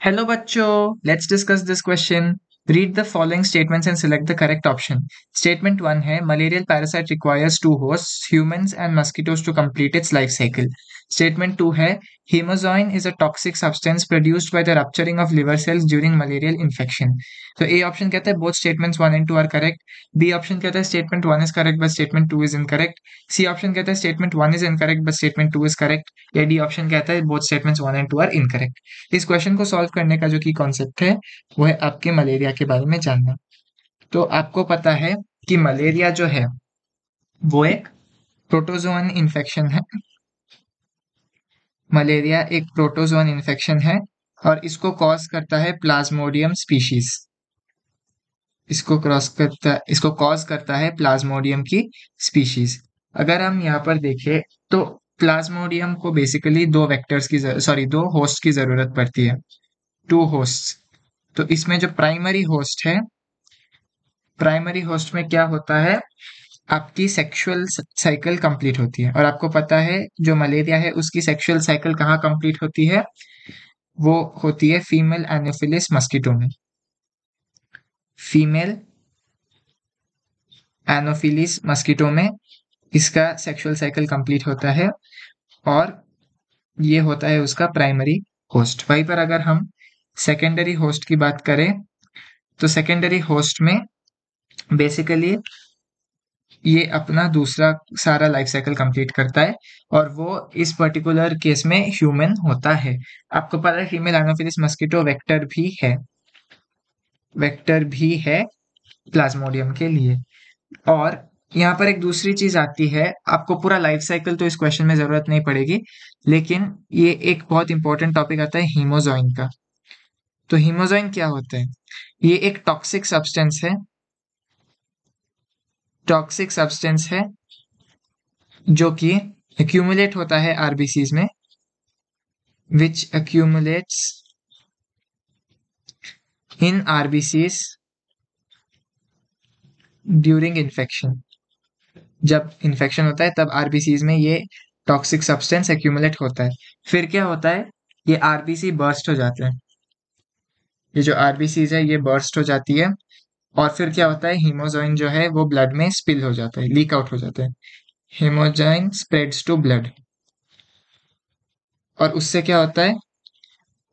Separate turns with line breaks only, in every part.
Hello बच्चों, let's discuss this question. Read the following statements and select the correct option. Statement 1 है malarial parasite requires two hosts, humans and mosquitoes to complete its life cycle. Statement 2 है hemozoin is a toxic substance produced by the rupturing of liver cells during malarial infection. तो A option कहता है both statements 1 and 2 are correct. B option कहता है statement 1 is correct but statement 2 is incorrect. C option कहता है statement 1 is incorrect but statement 2 is correct. या D option कहता है both statements 1 and 2 are incorrect. इस क्वेश्चन को solve करने का जो की कॉन्सेप्ट है वो है आपके मलेरिया के बारे में जानना। तो आपको पता है कि मलेरिया जो है वो एक प्रोटोजोअन इन्फेक्शन है। मलेरिया एक प्रोटोजोअन इन्फेक्शन है और इसको कॉज करता है प्लाज्मोडियम स्पीशीज। इसको कॉज करता है प्लाज्मोडियम की स्पीशीज। अगर हम यहाँ पर देखें तो प्लाज्मोडियम को बेसिकली दो होस्ट की जरूरत पड़ती है, टू होस्ट। तो इसमें जो प्राइमरी होस्ट है, प्राइमरी होस्ट में क्या होता है, आपकी सेक्सुअल साइकिल कंप्लीट होती है। और आपको पता है जो मलेरिया है उसकी सेक्सुअल साइकिल कहाँ कंप्लीट होती है, वो होती है फीमेल एनोफिलिस मस्कीटो में। फीमेल एनोफिलिस मस्कीटो में इसका सेक्सुअल साइकिल कंप्लीट होता है और ये होता है उसका प्राइमरी होस्ट। वहीं पर अगर हम सेकेंडरी होस्ट की बात करें तो सेकेंडरी होस्ट में बेसिकली ये अपना दूसरा सारा लाइफ साइकिल कंप्लीट करता है और वो इस पर्टिकुलर केस में ह्यूमन होता है। आपको पता है फीमेल एनोफिलिस मस्कीटो वेक्टर भी है प्लाज्मोडियम के लिए। और यहाँ पर एक दूसरी चीज आती है, आपको पूरा लाइफ साइकिल तो इस क्वेश्चन में जरूरत नहीं पड़ेगी, लेकिन ये एक बहुत इंपॉर्टेंट टॉपिक आता है हीमोजॉइन का। तो हीमोजॉइन क्या होता है, ये एक टॉक्सिक सब्सटेंस है जो कि एक्यूमुलेट होता है आरबीसीज में, विच accumulates in RBCs during infection. जब इन्फेक्शन होता है तब आरबीसीज में ये टॉक्सिक सब्सटेंस एक्यूमुलेट होता है। फिर क्या होता है, ये आरबीसी बर्स्ट हो जाते हैं, ये जो आरबीसीज है ये बर्स्ट हो जाती है और फिर क्या होता है, हीमोजॉइन जो है वो ब्लड में स्पिल हो जाता है, लीक आउट हो जाता है। हीमोजॉइन स्प्रेड्स टू ब्लड और उससे क्या होता है,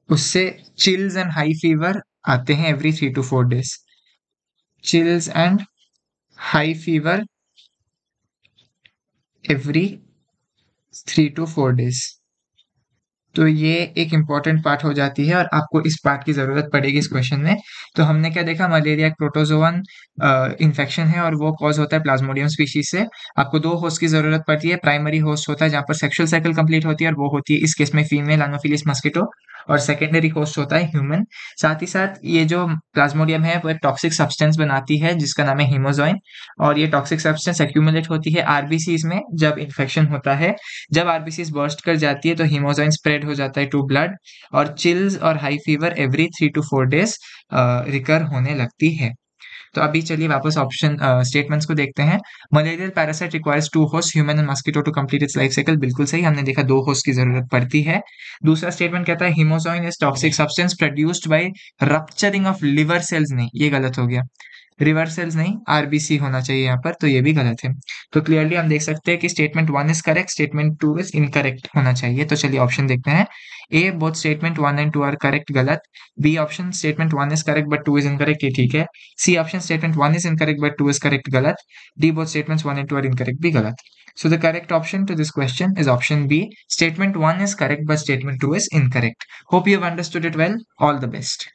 उससे चिल्स एंड हाई फीवर आते हैं every 3 to 4 days। Chills and high fever every 3 to 4 days। तो ये एक इम्पॉर्टेंट पार्ट हो जाती है और आपको इस पार्ट की जरूरत पड़ेगी इस क्वेश्चन में। तो हमने क्या देखा, मलेरिया एक प्रोटोजोअन इन्फेक्शन है और वो कॉज होता है प्लाज्मोडियम स्पीशीज से। आपको दो होस्ट की जरूरत पड़ती है, प्राइमरी होस्ट होता है जहाँ पर सेक्सुअल साइकिल कंप्लीट होती है और वो होती है इस केस में फीमेल एनोफिलिस मस्कीटो, और सेकेंडरी होस्ट होता है ह्यूमन। साथ ही साथ ये जो प्लाज्मोडियम है वो एक टॉक्सिक सब्सटेंस बनाती है जिसका नाम है हीमोजॉइन, और ये टॉक्सिक सब्सटेंस एक्यूमुलेट होती है आरबीसीज में जब इन्फेक्शन होता है। जब आरबीसीज बर्स्ट कर जाती है तो हीमोजॉइन स्प्रेड हो जाता है टू ब्लड और चिल्स और high fever every 3 to 4 days recur होने लगती है। तो अभी चलिए वापस ऑप्शन स्टेटमेंट्स को देखते हैं। Malarial parasite requires two host, human and mosquito to complete its life cycle, बिल्कुल सही, हमने देखा दो होस्ट की जरूरत पड़ती है। दूसरा स्टेटमेंट कहता है hemozoin is toxic substance produced by rupturing of liver cells, नहीं ये गलत हो गया, रिवर सेल्स नहीं आरबीसी होना चाहिए यहाँ पर, तो ये भी गलत है। तो क्लियरली हम देख सकते हैं कि statement 1 is correct, statement 2 is incorrect होना चाहिए। तो चलिए ऑप्शन देखते हैं। A both statement 1 and 2 are correct, गलत। B option statement 1 is correct but 2 is incorrect, ये ठीक है। C option statement 1 is incorrect but 2 is correct, गलत। D both statements 1 and 2 are incorrect, भी गलत। So the correct option to this question is option B. Statement 1 is correct but statement 2 is incorrect. Hope you have understood it well. All the best.